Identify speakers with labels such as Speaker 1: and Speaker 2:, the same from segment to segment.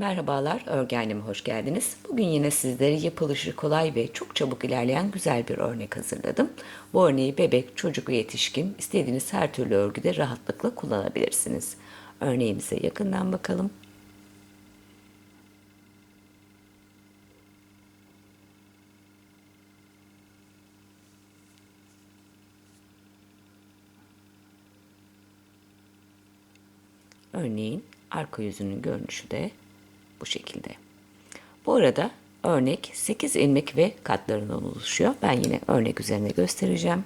Speaker 1: Merhabalar, örgü anneme hoş geldiniz. Bugün yine sizlere yapılışı kolay ve çok çabuk ilerleyen güzel bir örnek hazırladım. Bu örneği bebek, çocuk ve yetişkin istediğiniz her türlü örgüde rahatlıkla kullanabilirsiniz. Örneğimize yakından bakalım. Örneğin arka yüzünün görünüşü de bu şekilde. Bu arada örnek 8 ilmek ve katlarından oluşuyor. Ben yine örnek üzerine göstereceğim.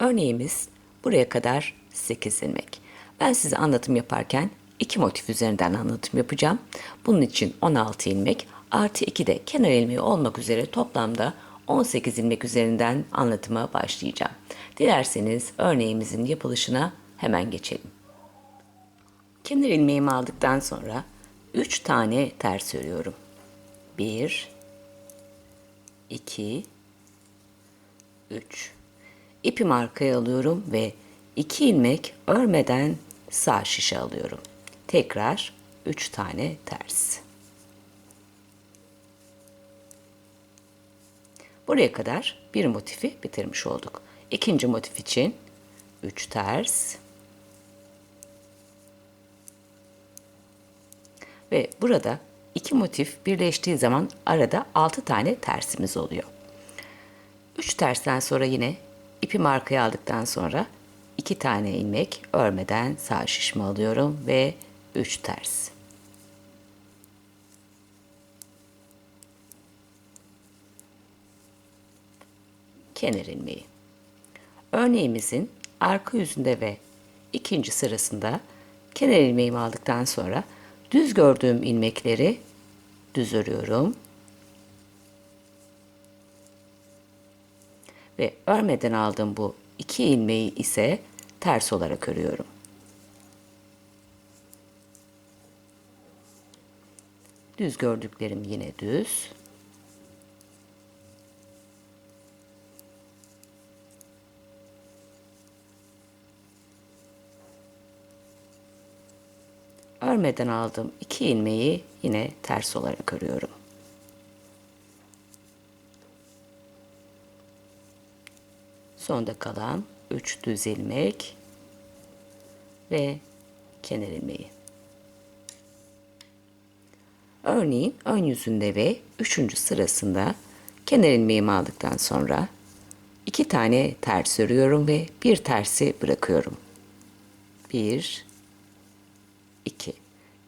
Speaker 1: Örneğimiz buraya kadar 8 ilmek. Ben size anlatım yaparken iki motif üzerinden anlatım yapacağım. Bunun için 16 ilmek artı 2 de kenar ilmeği olmak üzere toplamda 18 ilmek üzerinden anlatıma başlayacağım. Dilerseniz örneğimizin yapılışına hemen geçelim. Kenar ilmeğimi aldıktan sonra 3 tane ters örüyorum. 1 2 3. İpimi arkaya alıyorum ve 2 ilmek örmeden sağ şişe alıyorum. Tekrar 3 tane ters. Buraya kadar bir motifi bitirmiş olduk. İkinci motif için 3 ters. Ve burada iki motif birleştiği zaman arada 6 tane tersimiz oluyor. 3 tersten sonra yine ipimi arkaya aldıktan sonra 2 tane ilmek örmeden sağ şişme alıyorum ve 3 ters. Kenar ilmeği. Örneğimizin arka yüzünde ve ikinci sırasında kenar ilmeğimi aldıktan sonra düz gördüğüm ilmekleri düz örüyorum. Ve örmeden aldığım bu 2 ilmeği ise ters olarak örüyorum. Düz gördüklerim yine düz. Örmeden aldığım 2 ilmeği yine ters olarak örüyorum. Sonda kalan 3 düz ilmek ve kenar ilmeği. Örneğin ön yüzünde ve 3. sırasında kenar ilmeğimi aldıktan sonra 2 tane ters örüyorum ve bir tersi bırakıyorum. 1 2.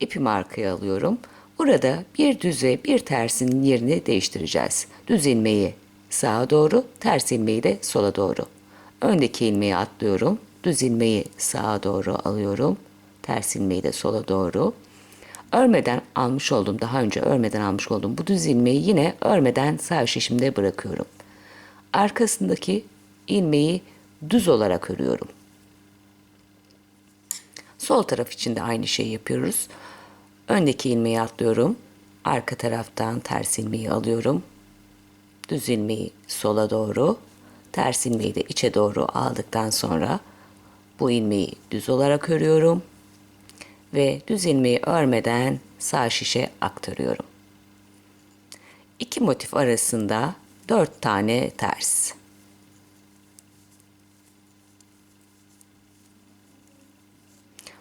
Speaker 1: İpimi arkaya alıyorum. Burada bir düz ve bir tersin yerini değiştireceğiz. Düz ilmeği sağa doğru, ters ilmeği de sola doğru. Öndeki ilmeği atlıyorum. Düz ilmeği sağa doğru alıyorum. Ters ilmeği de sola doğru. Örmeden almış olduğum, daha önce örmeden almış olduğum bu düz ilmeği yine örmeden sağ şişimde bırakıyorum. Arkasındaki ilmeği düz olarak örüyorum. Sol taraf için de aynı şeyi yapıyoruz. Öndeki ilmeği atlıyorum. Arka taraftan ters ilmeği alıyorum. Düz ilmeği sola doğru, ters ilmeği de içe doğru aldıktan sonra bu ilmeği düz olarak örüyorum ve düz ilmeği örmeden sağ şişe aktarıyorum. İki motif arasında 4 tane ters.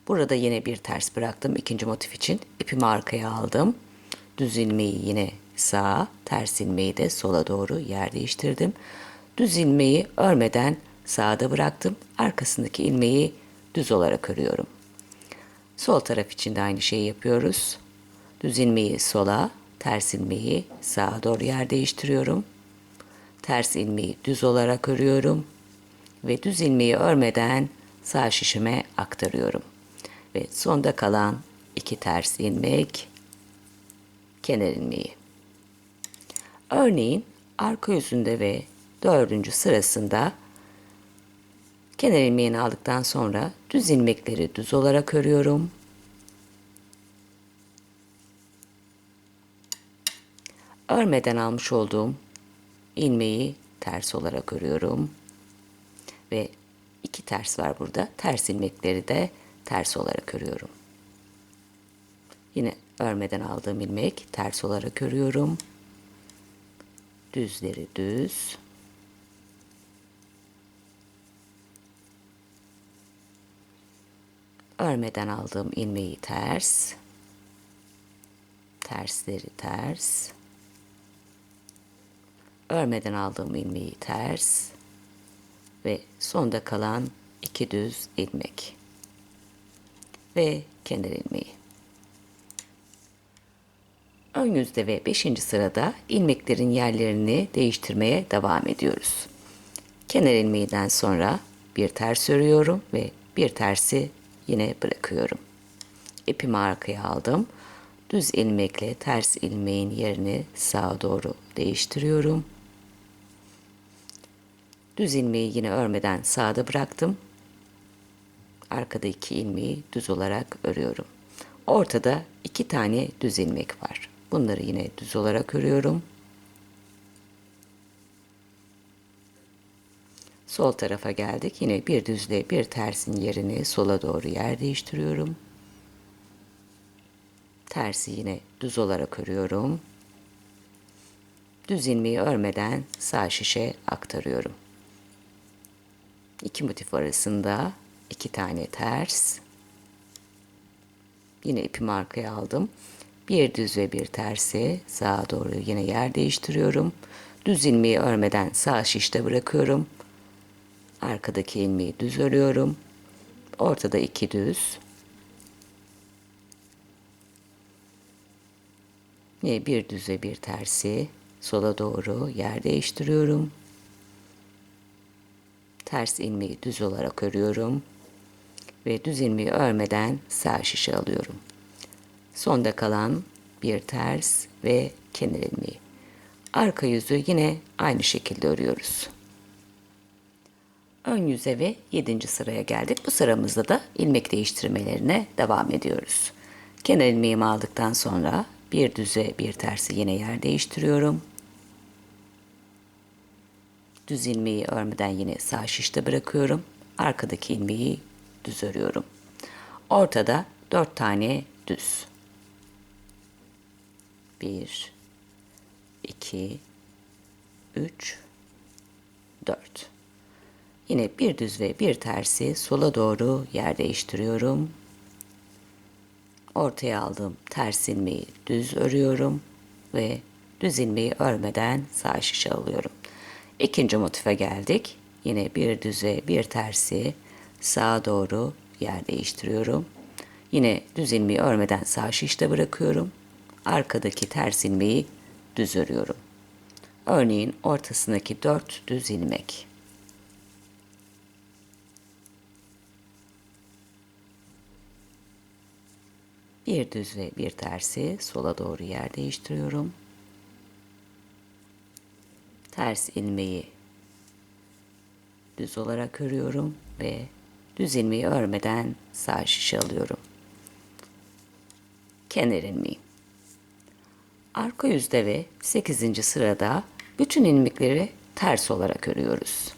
Speaker 1: Burada yine bir ters bıraktım ikinci motif için. İpimi arkaya aldım. Düz ilmeği yine sağa, ters ilmeği de sola doğru yer değiştirdim. Düz ilmeği örmeden sağda bıraktım. Arkasındaki ilmeği düz olarak örüyorum. Sol taraf için de aynı şeyi yapıyoruz. Düz ilmeği sola, ters ilmeği sağa doğru yer değiştiriyorum. Ters ilmeği düz olarak örüyorum ve düz ilmeği örmeden sağ şişime aktarıyorum. Ve sonda kalan 2 ters ilmek, kenar ilmeği. Örneğin arka yüzünde ve 4. sırasında kenar ilmeğini aldıktan sonra düz ilmekleri düz olarak örüyorum. Örmeden almış olduğum ilmeği ters olarak örüyorum. Ve 2 ters var burada. Ters ilmekleri de ters olarak örüyorum. Yine örmeden aldığım ilmek ters olarak örüyorum. Düzleri düz. Örmeden aldığım ilmeği ters. Tersleri ters. Örmeden aldığım ilmeği ters. Ve sonda kalan 2 düz ilmek. Ve kenar ilmeği. Ön yüzde ve 5. sırada ilmeklerin yerlerini değiştirmeye devam ediyoruz. Kenar ilmeğinden sonra bir ters örüyorum ve bir tersi yine bırakıyorum. İpimi arkaya aldım. Düz ilmekle ters ilmeğin yerini sağa doğru değiştiriyorum. Düz ilmeği yine örmeden sağda bıraktım. Arkada 2 ilmeği düz olarak örüyorum. Ortada 2 tane düz ilmek var. Bunları yine düz olarak örüyorum. Sol tarafa geldik. Yine bir düzle bir tersin yerini sola doğru yer değiştiriyorum. Tersi yine düz olarak örüyorum. Düz ilmeği örmeden sağ şişe aktarıyorum. İki motif arasında 2 tane ters. Yine ipimi arkaya aldım. Bir düz ve bir tersi sağa doğru yine yer değiştiriyorum. Düz ilmeği örmeden sağ şişte bırakıyorum. Arkadaki ilmeği düz örüyorum. Ortada 2 düz. Yine bir düz ve bir tersi sola doğru yer değiştiriyorum. Ters ilmeği düz olarak örüyorum. Ve düz ilmeği örmeden sağ şişe alıyorum. Sonda kalan bir ters ve kenar ilmeği. Arka yüzü yine aynı şekilde örüyoruz. Ön yüze ve 7. sıraya geldik. Bu sıramızda da ilmek değiştirmelerine devam ediyoruz. Kenar ilmeğimi aldıktan sonra bir düze bir tersi yine yer değiştiriyorum. Düz ilmeği örmeden yine sağ şişte bırakıyorum. Arkadaki ilmeği düz örüyorum. Ortada 4 tane düz. 1, 2, 3, 4. Yine bir düz ve bir tersi sola doğru yer değiştiriyorum. Ortaya aldığım ters ilmeği düz örüyorum ve düz ilmeği örmeden sağ şişe alıyorum. İkinci motife geldik. Yine bir düz ve bir tersi sağa doğru yer değiştiriyorum. Yine düz ilmeği örmeden sağ şişte bırakıyorum. Arkadaki ters ilmeği düz örüyorum. Örneğin ortasındaki 4 düz ilmek. Bir düz ve bir tersi sola doğru yer değiştiriyorum. Ters ilmeği düz olarak örüyorum ve düz ilmeği örmeden sağ şişe alıyorum. Kenar ilmeği. Arka yüzde ve 8. sırada bütün ilmekleri ters olarak örüyoruz.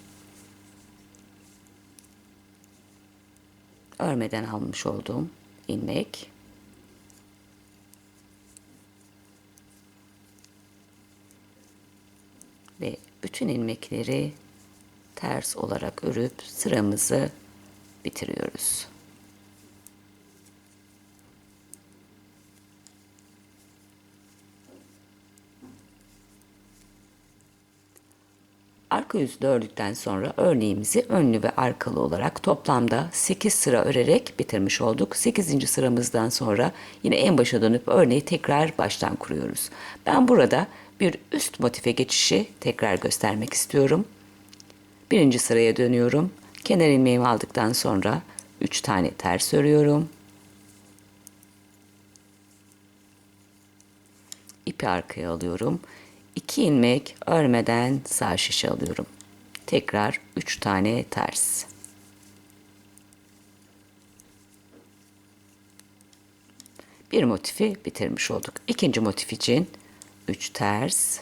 Speaker 1: Örmeden almış olduğum ilmek ve bütün ilmekleri ters olarak örüp sıramızı bitiriyoruz. Arka yüzü ördükten sonra örneğimizi önlü ve arkalı olarak toplamda 8 sıra örerek bitirmiş olduk. 8. sıramızdan sonra yine en başa dönüp örneği tekrar baştan kuruyoruz. Ben burada bir üst motife geçişi tekrar göstermek istiyorum. 1. sıraya dönüyorum. Kenar ilmeğimi aldıktan sonra 3 tane ters örüyorum. İpi arkaya alıyorum. 2 ilmek örmeden sağ şişe alıyorum. Tekrar 3 tane ters. Bir motifi bitirmiş olduk. İkinci motif için 3 ters.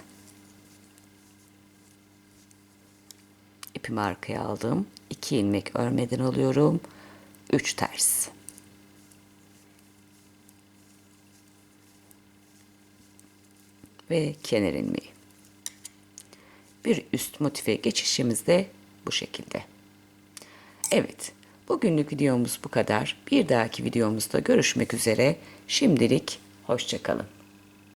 Speaker 1: İpimi arkaya aldım. 2 ilmek örmeden alıyorum. 3 ters. ve kenar ilmeği. Bir üst motife geçişimiz de bu şekilde. Evet, bugünlük videomuz bu kadar. Bir dahaki videomuzda görüşmek üzere. Şimdilik hoşça kalın.